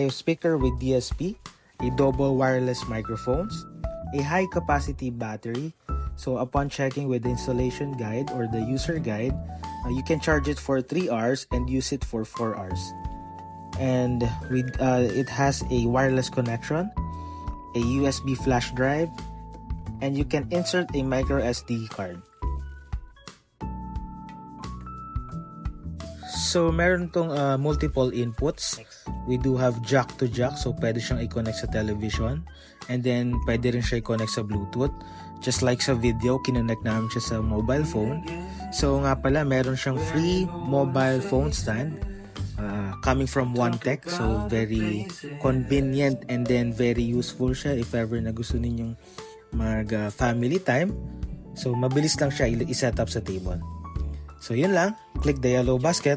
A speaker with DSP, a double wireless microphones, a high capacity battery. So upon checking with the installation guide or the user guide, you can charge it for 3 hours and use it for 4 hours. And it has a wireless connection, a USB flash drive, and you can insert a micro SD card. So meron tong multiple inputs. We do have jack to jack, so pwede siyang i-connect sa television, and then pwede rin siya i-connect sa Bluetooth. Just like sa video, kinonect namin siya sa mobile phone. So nga pala, meron siyang free mobile phone stand coming from One Tech. So very convenient and then very useful siya if ever na gusto ninyong mag family time. So mabilis lang siya i-set up sa table. So yun lang, click the yellow basket.